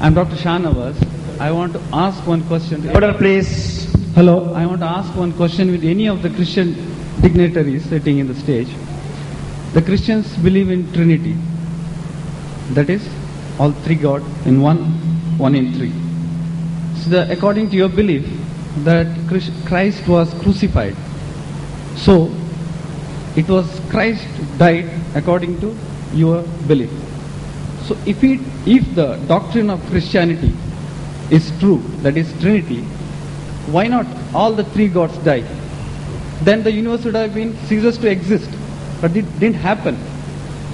I'm Dr. Shanavas. I want to ask one question. Order, please. Hello. I want to ask one question with any of the Christian dignitaries sitting in the stage. The Christians believe in Trinity. That is, all three God in one, one in three. So according to your belief, that Christ was crucified. So, it was Christ died according to your belief. So if the doctrine of Christianity is true, that is Trinity, why not all the three gods die? Then the universe would have been ceases to exist. But it didn't happen.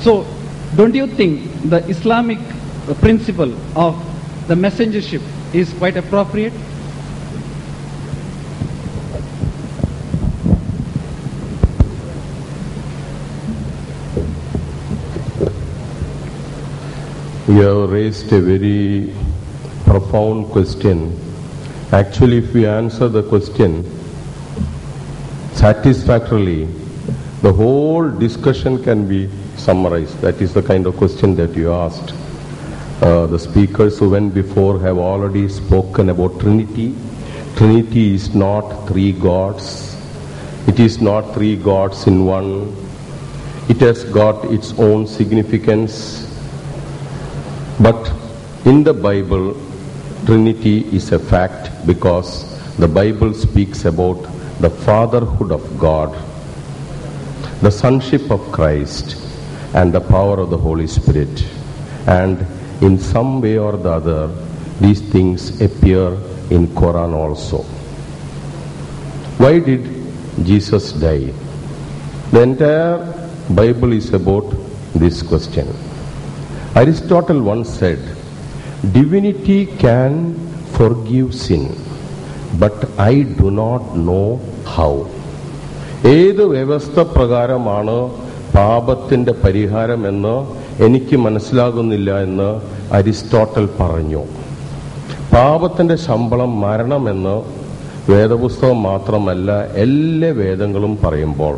So don't you think the Islamic principle of the messengership is quite appropriate? You have raised a very profound question. Actually, if we answer the question satisfactorily, the whole discussion can be summarized. That is the kind of question that you asked. The speakers who went before have already spoken about Trinity. Trinity is not three gods. It is not three gods in one. It has got its own significance. But in the Bible, Trinity is a fact because the Bible speaks about the fatherhood of God, the sonship of Christ, and the power of the Holy Spirit. And in some way or the other, these things appear in Quran also. Why did Jesus die? The entire Bible is about this question. Aristotle once said, divinity can forgive sin, but I do not know how. ഏത് വ്യവസ്ഥ പ്രകാരമാണ് പാപത്തിന്റെ പരിഹാരമെന്ന് എനിക്ക് മനസ്സിലാകുന്നില്ല എന്ന് Aristotle പറഞ്ഞു. പാപത്തിന്റെ ശമ്പളം മരണമെന്ന് വേദപുസ്തകം മാത്രമല്ല എല്ലാ വേദങ്ങളും പറയുമ്പോൾ,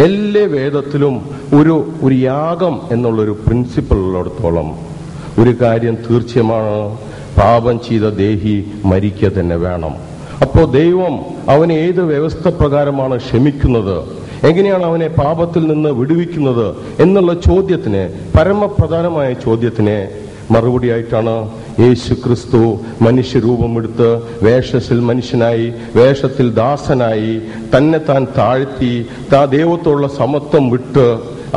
എല്ലാ വേദത്തിലും ഒരു യാഗം എന്നുള്ളൊരു പ്രിൻസിപ്പിൾ ഉള്ളിടത്തോളം ഒരു കാര്യം തീർച്ചയാണ്, പാപം ചെയ്ത ദേഹി മരിക്കുക തന്നെ വേണം. അപ്പോൾ ദൈവം അവനെ ഏത് വ്യവസ്ഥ പ്രകാരമാണ് ക്ഷമിക്കുന്നത്, എങ്ങനെയാണ് അവനെ പാപത്തിൽ നിന്ന് വിടുവിക്കുന്നത് എന്നുള്ള ചോദ്യത്തിന്, പരമപ്രധാനമായ ചോദ്യത്തിന് മറുപടിയായിട്ടാണ് യേശു ക്രിസ്തു മനുഷ്യരൂപമെടുത്ത് വേഷത്തിൽ മനുഷ്യനായി, വേഷത്തിൽ ദാസനായി, തന്നെ താൻ താഴ്ത്തി, ദൈവത്തോടുള്ള സമത്വം വിട്ട്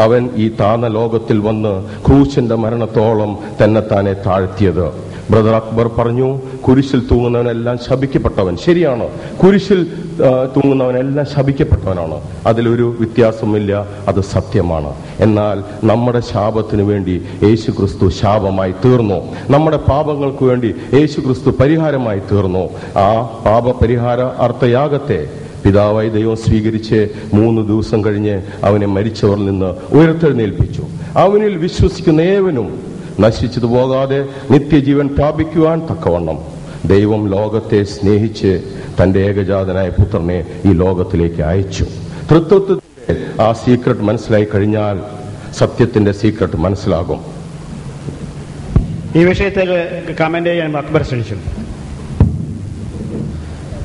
അവൻ ഈ താന്ന ലോകത്തിൽ വന്ന് ക്രൂശിന്റെ മരണത്തോളം തന്നെ താനെ താഴ്ത്തിയത്. ബ്രദർ അക്ബർ പറഞ്ഞു, കുരിശിൽ തൂങ്ങുന്നവനെല്ലാം ശപിക്കപ്പെട്ടവൻ. ശരിയാണ്, കുരിശിൽ തൂങ്ങുന്നവനെല്ലാം ശപിക്കപ്പെട്ടവനാണ്, അതിലൊരു വ്യത്യാസമില്ല, അത് സത്യമാണ്. എന്നാൽ നമ്മുടെ ശാപത്തിനു വേണ്ടി യേശു ക്രിസ്തു ശാപമായി തീർന്നു, നമ്മുടെ പാപങ്ങൾക്ക് വേണ്ടി യേശു ക്രിസ്തു പരിഹാരമായി തീർന്നു. ആ പാപപരിഹാര അർത്ഥയാഗത്തെ പിതാവായി ദൈവം സ്വീകരിച്ച് 3 ദിവസം കഴിഞ്ഞ് അവനെ മരിച്ചവരിൽ നിന്ന് ഉയർത്തെഴുന്നേൽപ്പിച്ചു. അവനിൽ വിശ്വസിക്കുന്ന ഏവനും നശിച്ചു പോകാതെ നിത്യജീവൻ പ്രാപിക്കുവാൻ തക്കവണ്ണം ദൈവം ലോകത്തെ സ്നേഹിച്ച് തന്റെ ഏകജാതനായ പുത്രനെ ഈ ലോകത്തിലേക്ക് അയച്ചു. തൃത്വത്തിന്റെ ആ സീക്രട്ട് മനസ്സിലായി കഴിഞ്ഞാൽ സത്യത്തിന്റെ സീക്രട്ട് മനസ്സിലാകും. ഈ വിഷയത്തിൽ കമന്റ് ചെയ്യാൻ അക്ബർ ശ്രമിച്ചു.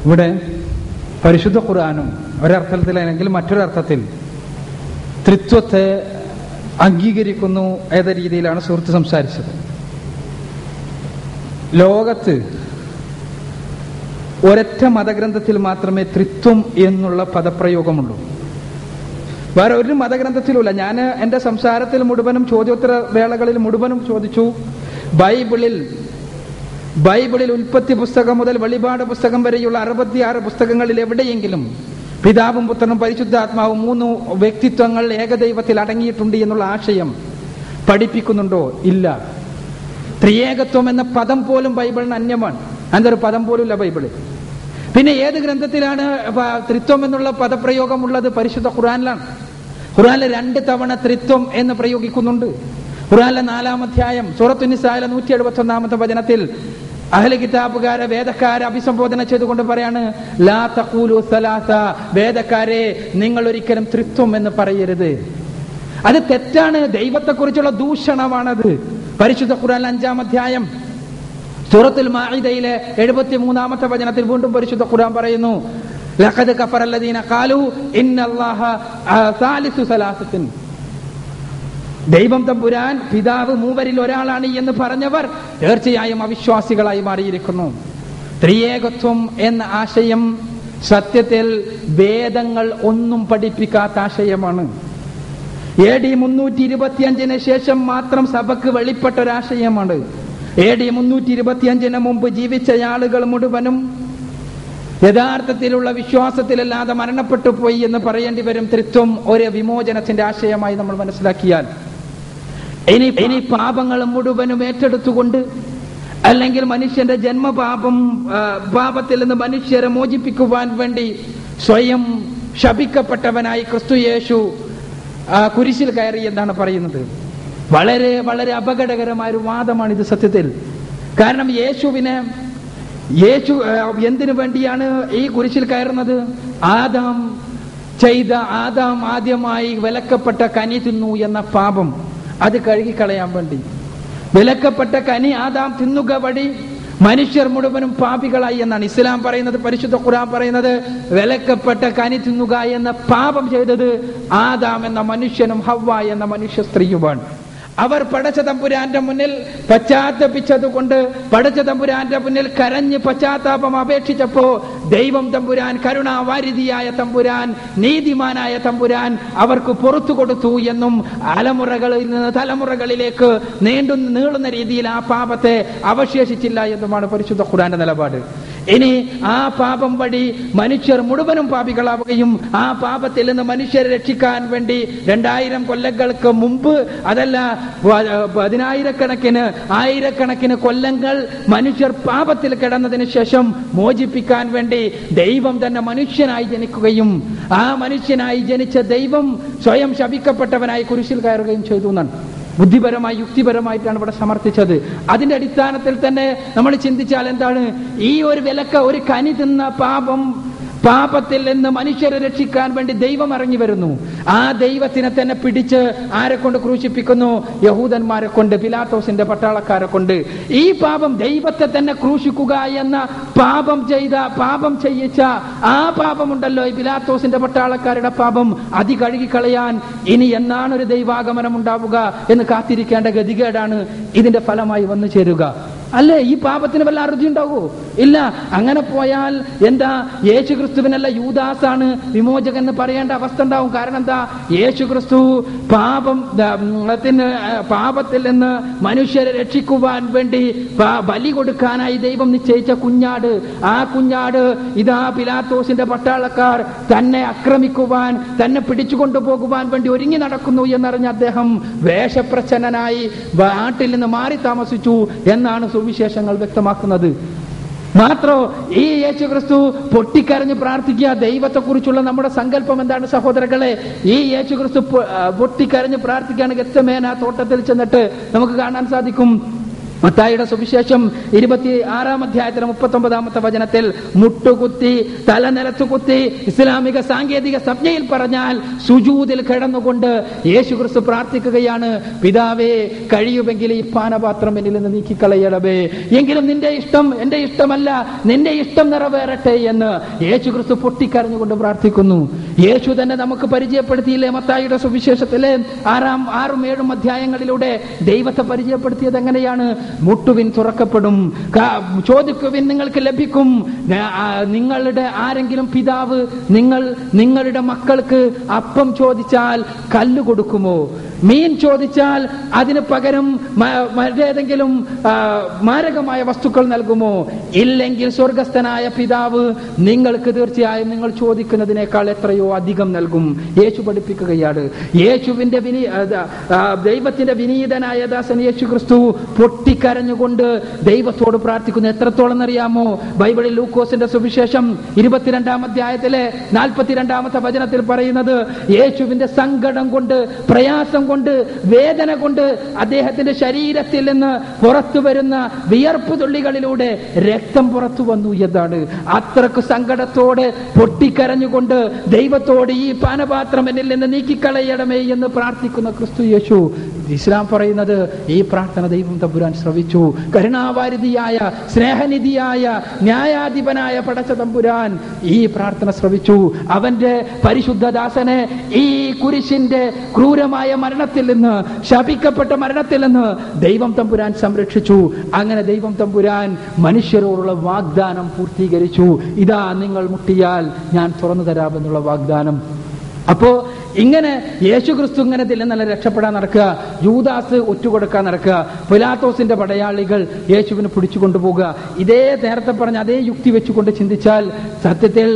ഇവിടെ പരിശുദ്ധ ഖുർആനും ഒരർത്ഥത്തിൽ അല്ലെങ്കിൽ മറ്റൊരർത്ഥത്തിൽ ത്രിത്വത്തെ അംഗീകരിക്കുന്നു ഏത രീതിയിലാണ് സുഹൃത്ത് സംസാരിച്ചത്. ലോകത്ത് ഒരൊറ്റ മതഗ്രന്ഥത്തിൽ മാത്രമേ ത്രിത്വം എന്നുള്ള പദപ്രയോഗമുള്ളൂ, വേറെ ഒരു മതഗ്രന്ഥത്തിലുമില്ല. ഞാൻ എൻ്റെ സംസാരത്തിൽ മുഴുവനും ചോദ്യോത്തര വേളകളിൽ മുഴുവനും ചോദിച്ചു, ബൈബിളിൽ ഉൽപ്പത്തി പുസ്തകം മുതൽ വെളിപാട് പുസ്തകം വരെയുള്ള 66 പുസ്തകങ്ങളിൽ എവിടെയെങ്കിലും പിതാവും പുത്രനും പരിശുദ്ധാത്മാവും 3 വ്യക്തിത്വങ്ങൾ ഏകദൈവത്തിൽ അടങ്ങിയിട്ടുണ്ട് എന്നുള്ള ആശയം പഠിപ്പിക്കുന്നുണ്ടോ? ഇല്ല. ത്രിയേകത്വം എന്ന പദം പോലും ബൈബിളിന് അന്യമാണ്, അങ്ങനൊരു പദം പോലും ഇല്ല ബൈബിളിൽ. പിന്നെ ഏത് ഗ്രന്ഥത്തിലാണ് ത്രിത്വം എന്നുള്ള പദപ്രയോഗം ഉള്ളത്? പരിശുദ്ധ ഖുർആനിലാണ്. ഖുർആനിൽ 2 തവണ ത്രിത്വം എന്ന് പ്രയോഗിക്കുന്നുണ്ട്. ഖുർആനിലെ 4-ാം അധ്യായം സൂറത്തുൻ നിസായിലെ 171-ാമത്തെ വചനത്തിൽ അഹ്ലി കിതാബുകാരെ, വേദക്കാരെ അഭിസംബോധന ചെയ്തുകൊണ്ട് പറയാണ്, ലാ തഖൂലു സലാസ, വേദക്കാരെ നിങ്ങൾ ഒരിക്കലും ത്രിത്വം എന്ന് പറയരുത്. അത് തെറ്റാണ്, ദൈവത്തെക്കുറിച്ചുള്ള ദൂഷണമാണത്. പരിശുദ്ധ ഖുർആനിലെ 5-ാം അധ്യായം സൂറത്തുൽ മാഇദയിലെ 73-ാമത്തെ വചനത്തിൽ വീണ്ടും പരിശുദ്ധ ഖുർആൻ പറയുന്നു, ലഖദ് കഫറല്ലദീന ഖാലു ഇന്നല്ലാഹ സാലിസു സലാസത്തിൻ. ദൈവം തമ്പുരാൻ പിതാവ് മൂവരിൽ ഒരാളാണ് എന്ന് പറഞ്ഞവർ തീർച്ചയായും അവിശ്വാസികളായി മാറിയിരിക്കുന്നു. ത്രിയേകത്വം എന്ന ആശയം സത്യത്തിൽ വേദങ്ങൾ ഒന്നും പഠിപ്പിക്കാത്ത ആശയമാണ്. AD 325 ശേഷം മാത്രം സഭക്ക് വെളിപ്പെട്ട ഒരാശയമാണ്. AD 325 മുമ്പ് ജീവിച്ച ആളുകൾ മുഴുവനും യഥാർത്ഥത്തിലുള്ള വിശ്വാസത്തിലല്ലാതെ മരണപ്പെട്ടു പോയി എന്ന് പറയേണ്ടി വരും. ത്രിത്വം ഒരു വിമോചനത്തിന്റെ ആശയമായി നമ്മൾ മനസ്സിലാക്കിയാൽ, ഇനി പാപങ്ങൾ മുഴുവനും ഏറ്റെടുത്തുകൊണ്ട്, അല്ലെങ്കിൽ മനുഷ്യന്റെ പാപത്തിൽ നിന്ന് മനുഷ്യരെ മോചിപ്പിക്കുവാൻ വേണ്ടി സ്വയം ശപിക്കപ്പെട്ടവനായി ക്രിസ്തു യേശു കുരിശിൽ കയറി എന്നാണ് പറയുന്നത്. വളരെ വളരെ അപകടകരമായ ഒരു വാദമാണിത് സത്യത്തിൽ. കാരണം യേശു എന്തിനു വേണ്ടിയാണ് ഈ കുരിശിൽ കയറുന്നത്? ആദാം ആദ്യമായി വിലക്കപ്പെട്ട കനി തിന്നു എന്ന പാപം അത് കഴുകിക്കളയാൻ വേണ്ടി. വിലക്കപ്പെട്ട കനി ആദാം തിന്നുക വഴി മനുഷ്യർ മുഴുവനും പാപികളായി എന്നാണ് ഇസ്ലാം പറയുന്നത്. പരിശുദ്ധ ഖുർആൻ പറയുന്നത് വിലക്കപ്പെട്ട കനി തിന്നുക എന്ന പാപം ചെയ്തത് ആദാം എന്ന മനുഷ്യനും ഹവ്വ എന്ന മനുഷ്യ സ്ത്രീയുമാണ്. അവർ പടച്ച തമ്പുരാന്റെ മുന്നിൽ പശ്ചാത്തപിച്ചതുകൊണ്ട്, പടച്ച തമ്പുരാന്റെ മുന്നിൽ കരഞ്ഞ് പശ്ചാത്താപം അപേക്ഷിച്ചപ്പോ ദൈവം തമ്പുരാൻ, കരുണാവാരിധിയായ തമ്പുരാൻ, നീതിമാനായ തമ്പുരാൻ അവർക്ക് പുറത്തു കൊടുത്തു എന്നും തലമുറകളിൽ നിന്ന് തലമുറകളിലേക്ക് നീളുന്ന രീതിയിൽ ആ പാപത്തെ അവശേഷിച്ചില്ല എന്നുമാണ് പരിശുദ്ധ ഖുർആന്റെ നിലപാട്. ഇനി ആ പാപം വഴി മനുഷ്യർ മുഴുവനും പാപികളാവുകയും ആ പാപത്തിൽ നിന്ന് മനുഷ്യരെ രക്ഷിക്കാൻ വേണ്ടി 2000 കൊല്ലങ്ങൾക്ക് മുമ്പ്, അതല്ല 10,000-കണക്കിന് കൊല്ലങ്ങൾ മനുഷ്യർ പാപത്തിൽ കിടന്നതിന് ശേഷം മോചിപ്പിക്കാൻ വേണ്ടി ദൈവം തന്നെ മനുഷ്യനായി ജനിക്കുകയും ആ മനുഷ്യനായി ജനിച്ച ദൈവം സ്വയം ശപിക്കപ്പെട്ടവനായി കുരിശിൽ കയറുകയും ചെയ്തു എന്നാണ് ബുദ്ധിപരമായി യുക്തിപരമായിട്ടാണ് ഇവിടെ സമർത്ഥിച്ചത്. അതിന്റെ അടിസ്ഥാനത്തിൽ തന്നെ നമ്മൾ ചിന്തിച്ചാൽ എന്താണ്, ഈ ഒരു കനി തിന്ന പാപത്തിൽ നിന്ന് മനുഷ്യരെ രക്ഷിക്കാൻ വേണ്ടി ദൈവം ഇറങ്ങി വരുന്നു. ആ ദൈവത്തിനെ തന്നെ പിടിച്ച് ആരെ കൊണ്ട് ക്രൂശിപ്പിക്കുന്നു? യഹൂദന്മാരെ കൊണ്ട്, പിലാത്തോസിന്റെ പട്ടാളക്കാരെ കൊണ്ട്. ഈ പാപം, ദൈവത്തെ തന്നെ ക്രൂശിക്കുക എന്ന പാപം ചെയ്യിച്ച ആ പാപമുണ്ടല്ലോ, ഈ പിലാത്തോസിന്റെ പട്ടാളക്കാരുടെ പാപം, അത് കഴുകിക്കളയാൻ ഇനി എന്നാണ് ഒരു ദൈവാഗമനം ഉണ്ടാവുക എന്ന് കാത്തിരിക്കേണ്ട ഗതികേടാണ് ഇതിന്റെ ഫലമായി വന്നു ചേരുക. അല്ലേ? ഈ പാപത്തിന് വല്ല അറുതി ഉണ്ടാവോ? ഇല്ല. അങ്ങനെ പോയാൽ എന്താ, യേശു ക്രിസ്തുവിനല്ല യൂദാസാണ് വിമോചകൻ എന്ന് പറയേണ്ട അവസ്ഥ ഉണ്ടാവും. കാരണം എന്താ, യേശു ക്രിസ്തു പാപത്തിൽ നിന്ന് മനുഷ്യരെ രക്ഷിക്കുവാൻ വേണ്ടി ബലി കൊടുക്കാനായി ദൈവം നിശ്ചയിച്ച കുഞ്ഞാട്, ആ കുഞ്ഞാട് ഇതാ പിലാത്തോസിന്റെ പട്ടാളക്കാർ തന്നെ ആക്രമിക്കുവാൻ, തന്നെ പിടിച്ചുകൊണ്ടുപോകുവാൻ വേണ്ടി ഒരുങ്ങി നടക്കുന്നു എന്നറിഞ്ഞ അദ്ദേഹം വേഷപ്രച്ഛന്നനായി നാട്ടിൽ നിന്ന് മാറി താമസിച്ചു എന്നാണ് സുവിശേഷങ്ങൾ വ്യക്തമാക്കുന്നത്. മാത്രോ ഈ യേശു ക്രിസ്തു പൊട്ടിക്കരഞ്ഞ് പ്രാർത്ഥിക്കുക. ദൈവത്തെ കുറിച്ചുള്ള നമ്മുടെ സങ്കല്പം എന്താണ് സഹോദരങ്ങളെ? ഈ യേശു ക്രിസ്തു പൊട്ടിക്കരഞ്ഞ് പ്രാർത്ഥിക്കുകയാണ്. ഗെത്സമേന തോട്ടത്തിൽ ചെന്നിട്ട് നമുക്ക് കാണാൻ സാധിക്കും. മത്തായിയുടെ സുവിശേഷം 26-ാം അധ്യായത്തിന് 39-ാമത്തെ വചനത്തിൽ മുട്ടുകുത്തി, തല നിലത്തുകുത്തി, ഇസ്ലാമിക സാങ്കേതിക സംജ്ഞയിൽ പറഞ്ഞാൽ സുജൂദിൽ കിടന്നുകൊണ്ട് യേശു ക്രിസ്തു പ്രാർത്ഥിക്കുകയാണ്, പിതാവേ കഴിയുമെങ്കിൽ ഈ പാനപാത്രം എന്നിൽ നിന്ന് നീക്കിക്കളയണമേ, എങ്കിലും നിന്റെ ഇഷ്ടം എന്റെ ഇഷ്ടമല്ല, നിന്റെ ഇഷ്ടം നിറവേറട്ടെ എന്ന് യേശു ക്രിസ്തു പൊട്ടിക്കരഞ്ഞുകൊണ്ട് പ്രാർത്ഥിക്കുന്നു. യേശു തന്നെ നമുക്ക് പരിചയപ്പെടുത്തിയില്ലേ മത്തായിയുടെ സുവിശേഷത്തിലെ 6-7 അധ്യായങ്ങളിലൂടെ ദൈവത്തെ പരിചയപ്പെടുത്തിയത് എങ്ങനെയാണ്? മുട്ടുവിൻ തുറക്കപ്പെടും, ചോദിക്കുവിൻ നിങ്ങൾക്ക് ലഭിക്കും. നിങ്ങളുടെ ആരെങ്കിലും പിതാവ് നിങ്ങളുടെ മക്കൾക്ക് അപ്പം ചോദിച്ചാൽ കല്ല് കൊടുക്കുമോ? മീൻ ചോദിച്ചാൽ അതിന് പകരം മറ്റേതെങ്കിലും മാരകമായ വസ്തുക്കൾ നൽകുമോ? ഇല്ലെങ്കിൽ സ്വർഗസ്ഥനായ പിതാവ് നിങ്ങൾക്ക് തീർച്ചയായും നിങ്ങൾ ചോദിക്കുന്നതിനേക്കാൾ എത്രയോ അധികം നൽകും. യേശു പഠിപ്പിക്കുകയാണ്. ദൈവത്തിന്റെ വിനീതനായ ദാസൻ യേശു ക്രിസ്തു പൊട്ടിക്കരഞ്ഞുകൊണ്ട് ദൈവത്തോട് പ്രാർത്ഥിക്കുന്നു. എത്രത്തോളം എന്നറിയാമോ? ബൈബിളിൽ ലൂക്കോസിന്റെ സുവിശേഷം 22-ാം അധ്യായത്തിലെ 42-ാമത്തെ വചനത്തിൽ പറയുന്നത്, യേശുവിന്റെ സങ്കടം കൊണ്ട്, പ്രയാസം കൊണ്ട്, വേദന കൊണ്ട് അദ്ദേഹത്തിന്റെ ശരീരത്തിൽ നിന്ന് പുറത്തു വരുന്ന വിയർപ്പ് തുള്ളികളിലൂടെ രക്തം പുറത്തു വന്നു എന്നാണ്. അത്രക്ക് സങ്കടത്തോടെ പൊട്ടിക്കരഞ്ഞുകൊണ്ട് ദൈവത്തോട് ഈ പാനപാത്രം എന്നിൽ നിന്ന് നീക്കിക്കളയണമേ എന്ന് പ്രാർത്ഥിക്കുന്ന ക്രിസ്തു യേശു ഇസ്ലാം പറയുന്നത് ഈ പ്രാർത്ഥന ദൈവം തമ്പുരാൻ ശ്രവിച്ചു. കരുണാവാരിധിയായ സ്നേഹനിധിയായ ന്യായാധിപനായ പടച്ച തമ്പുരാൻ ഈ പ്രാർത്ഥന ശ്രവിച്ചു. അവന്റെ പരിശുദ്ധദാസനെ ഈ കുരിശിന്റെ ക്രൂരമായ മരണത്തിൽ നിന്ന്, ശപിക്കപ്പെട്ട മരണത്തിൽ നിന്ന് ദൈവം തമ്പുരാൻ സംരക്ഷിച്ചു. അങ്ങനെ ദൈവം തമ്പുരാൻ മനുഷ്യരോടുള്ള വാഗ്ദാനം പൂർത്തീകരിച്ചു. ഇതാ നിങ്ങൾ മുട്ടിയാൽ ഞാൻ തുറന്നു തരാമെന്നുള്ള വാഗ്ദാനം. അപ്പോ ഇങ്ങനെ യേശുക്രിസ്തു ഇങ്ങനെ നല്ല രക്ഷപ്പെടാൻ നടക്കുക, യൂദാസ് ഒറ്റുകൊടുക്കാൻ നടക്കുക, പിലാത്തോസിന്റെ പടയാളികൾ യേശുവിനെ പിടിച്ചു കൊണ്ടുപോകുക. ഇതേ നേരത്തെ പറഞ്ഞ അതേ യുക്തി വെച്ചുകൊണ്ട് ചിന്തിച്ചാൽ സത്യത്തിൽ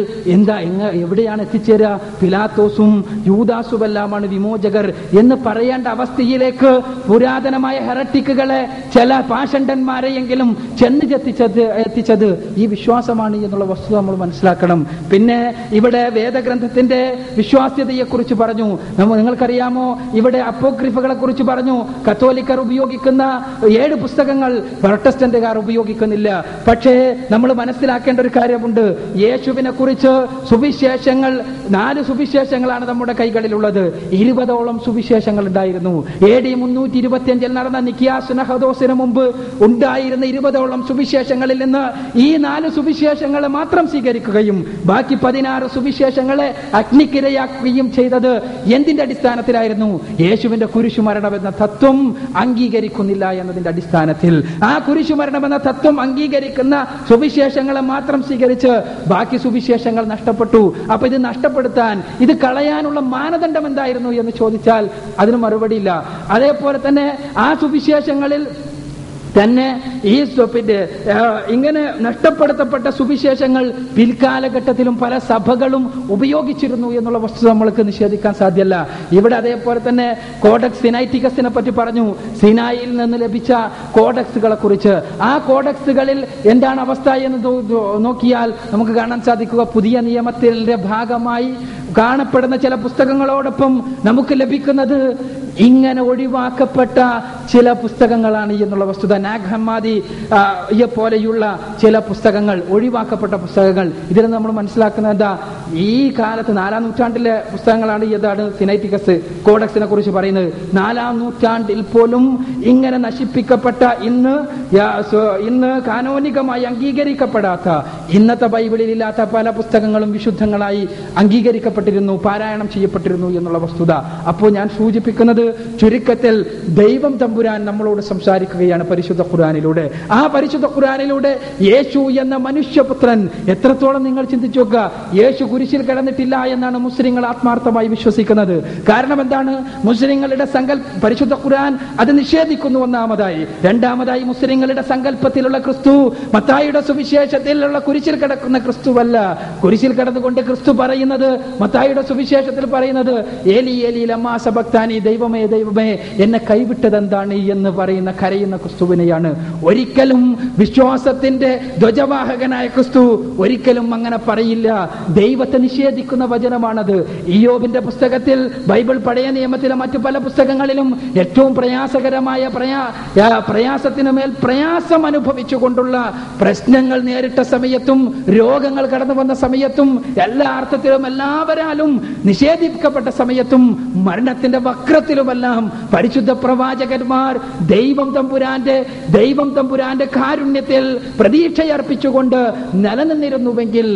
എവിടെയാണ് എത്തിച്ചേരുക? പിലാത്തോസും യൂദാസുമെല്ലാമാണ് വിമോചകർ എന്ന് പറയേണ്ട അവസ്ഥയിലേക്ക് പുരാതനമായ ഹെററ്റിക്കുകളെ, ചില പാഷണ്ഡന്മാരെയെങ്കിലും എത്തിച്ചത് ഈ വിശ്വാസമാണ് എന്നുള്ള വസ്തുത നമ്മൾ മനസ്സിലാക്കണം. പിന്നെ ഇവിടെ വേദഗ്രന്ഥത്തിന്റെ വിശ്വാസ്യതയെക്കുറിച്ച് പറഞ്ഞു. നിങ്ങൾക്കറിയാമോ, ഇവിടെ അപ്പോക്രിഫകളെ കുറിച്ച് പറഞ്ഞു. കത്തോലിക്കർ ഉപയോഗിക്കുന്ന 7 പുസ്തകങ്ങൾ പ്രൊട്ടസ്റ്റന്റുകാർ ഉപയോഗിക്കുന്നില്ല. പക്ഷേ നമ്മൾ മനസ്സിലാക്കേണ്ട ഒരു കാര്യമുണ്ട്. യേശുവിനെ കുറിച്ച് സുവിശേഷങ്ങൾ 4 സുവിശേഷങ്ങളാണ് നമ്മുടെ കൈകളിലുള്ളത്. 20ഓളം സുവിശേഷങ്ങൾ ഉണ്ടായിരുന്നു. AD 325 നടന്ന നിക്കിയ സുനഹദോസിന് മുമ്പ് ഉണ്ടായിരുന്ന 20ഓളം സുവിശേഷങ്ങളിൽ നിന്ന് ഈ 4 സുവിശേഷങ്ങളെ മാത്രം സ്വീകരിക്കുകയും ബാക്കി 16 സുവിശേഷങ്ങളെ അഗ്നിക്കിരയാക്കുകയും ചെയ്തത് എന്തിന്റെ അടിസ്ഥാനത്തിലായിരുന്നു? യേശുവിന്റെ കുരിശുമരണം എന്ന തത്വം അംഗീകരിക്കുന്നില്ല എന്നതിന്റെ അടിസ്ഥാനത്തിൽ. ആ കുരിശുമരണം എന്ന തത്വം അംഗീകരിക്കുന്ന സുവിശേഷങ്ങളെ മാത്രം സ്വീകരിച്ച് ബാക്കി സുവിശേഷങ്ങൾ നഷ്ടപ്പെട്ടു. അപ്പൊ ഇത് നഷ്ടപ്പെടുത്താൻ, ഇത് കളയാനുള്ള മാനദണ്ഡം എന്തായിരുന്നു എന്ന് ചോദിച്ചാൽ അതിന് മറുപടിയില്ല. അതേപോലെ തന്നെ ആ സുവിശേഷങ്ങളിൽ തന്നെ ഈ ഇങ്ങനെ നഷ്ടപ്പെടുത്തപ്പെട്ട സുവിശേഷങ്ങൾ പിൽക്കാലഘട്ടത്തിലും പല സഭകളും ഉപയോഗിച്ചിരുന്നു എന്നുള്ള വസ്തുത നമ്മൾക്ക് നിഷേധിക്കാൻ സാധ്യമല്ല. ഇവിടെ അതേപോലെ തന്നെ കോഡക്സ് സിനൈറ്റിക്കസിനെ പറ്റി പറഞ്ഞു. സിനായിൽ നിന്ന് ലഭിച്ച കോഡക്സുകളെ കുറിച്ച്. ആ കോഡക്സുകളിൽ എന്താണ് അവസ്ഥ എന്ന് നോക്കിയാൽ നമുക്ക് കാണാൻ സാധിക്കുക, പുതിയ നിയമത്തിന്റെ ഭാഗമായി കാണപ്പെടുന്ന ചില പുസ്തകങ്ങളോടൊപ്പം നമുക്ക് ലഭിക്കുന്നത് ഇങ്ങനെ ഒഴിവാക്കപ്പെട്ട ചില പുസ്തകങ്ങളാണ് എന്നുള്ള വസ്തുത. നാഗ് ഹമ്മാദി പോലെയുള്ള ചില പുസ്തകങ്ങൾ, ഒഴിവാക്കപ്പെട്ട പുസ്തകങ്ങൾ. ഇതിൽ നമ്മൾ മനസ്സിലാക്കുന്നത് എന്താ? ഈ കാലത്ത് 4-ാം നൂറ്റാണ്ടിലെ പുസ്തകങ്ങളാണ് ഏതാണ് സിനൈറ്റിക്കസ് കോഡക്സിനെ കുറിച്ച് പറയുന്നത്. 4-ാം നൂറ്റാണ്ടിൽ പോലും ഇങ്ങനെ നശിപ്പിക്കപ്പെട്ട, ഇന്ന് കാനോനികമായി അംഗീകരിക്കപ്പെടാത്ത, ഇന്നത്തെ ബൈബിളിൽ ഇല്ലാത്ത പല പുസ്തകങ്ങളും വിശുദ്ധങ്ങളായി അംഗീകരിക്കപ്പെട്ടിരുന്നു, പാരായണം ചെയ്യപ്പെട്ടിരുന്നു എന്നുള്ള വസ്തുത. അപ്പോൾ ഞാൻ സൂചിപ്പിക്കുന്നത് ചുരുക്കത്തിൽ ദൈവം തമ്പുരാൻ നമ്മളോട് സംസാരിക്കുകയാണ് പരിശുദ്ധ ഖുർആനിലൂടെ. ആ പരിശുദ്ധ ഖുർആനിലൂടെ യേശു എന്ന മനുഷ്യപുത്രൻ, എത്രത്തോളം നിങ്ങൾ ചിന്തിച്ചു നോക്കുക, യേശു കുരിശിൽ കിടന്നിട്ടില്ല എന്നാണ് മുസ്ലിങ്ങൾ ആത്മാർത്ഥമായി വിശ്വസിക്കുന്നത്. കാരണം എന്താണ്? മുസ്ലിങ്ങളുടെ പരിശുദ്ധ ഖുർആൻ അത് നിഷേധിക്കുന്നു. ഒന്നാമതായി. രണ്ടാമതായി, മുസ്ലിങ്ങളുടെ സങ്കല്പത്തിലുള്ള ക്രിസ്തു മത്തായിയുടെ സുവിശേഷത്തിലുള്ള കുരിശിൽ കിടക്കുന്ന ക്രിസ്തുവല്ല. കുരിശിൽ കിടന്നുകൊണ്ട് ക്രിസ്തു പറയുന്നത്, മത്തായിയുടെ സുവിശേഷത്തിൽ പറയുന്നത്, ഏലി ഏലി ലമ്മാ സബക്താനി, ദൈവമേ ദൈവമേ എന്നെ കൈവിട്ടതെന്താണ് എന്ന് പറയുന്ന കരയുന്ന ക്രിസ്തുവിനെയാണ്. ഒരിക്കലും വിശ്വാസത്തിന്റെ ധ്വജവാഹകനായ ക്രിസ്തു ഒരിക്കലും അങ്ങനെ പറയില്ല. ദൈവത്തെ നിഷേധിക്കുന്ന വചനമാണത്. ഇയ്യോബിന്റെ പുസ്തകത്തിൽ, ബൈബിൾ പഴയ നിയമത്തിലെ മറ്റു പല പുസ്തകങ്ങളിലും ഏറ്റവും പ്രയാസകരമായ പ്രയാസത്തിനുമേൽ പ്രയാസം അനുഭവിച്ചുകൊണ്ടുള്ള പ്രശ്നങ്ങൾ നേരിട്ട സമയത്തും രോഗങ്ങൾ കടന്നു വന്ന സമയത്തും എല്ലാ അർത്ഥത്തിലും എല്ലാവരാലും നിഷേധിക്കപ്പെട്ട സമയത്തും മരണത്തിന്റെ വക്രത്തിലുമെല്ലാം പരിശുദ്ധ പ്രവാചകന്മാർ ദൈവം തമ്പുരാന്റെ കാരുണ്യത്തിൽ പ്രതീക്ഷയർപ്പിച്ചുകൊണ്ട് നിലനിന്നിരുന്നുവെങ്കിൽ,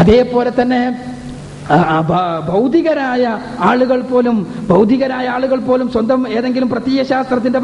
അതേപോലെ തന്നെ ഭൗതികരായ ആളുകൾ പോലും സ്വന്തം ഏതെങ്കിലും പ്രത്യയശാസ്ത്രത്തിന്റെ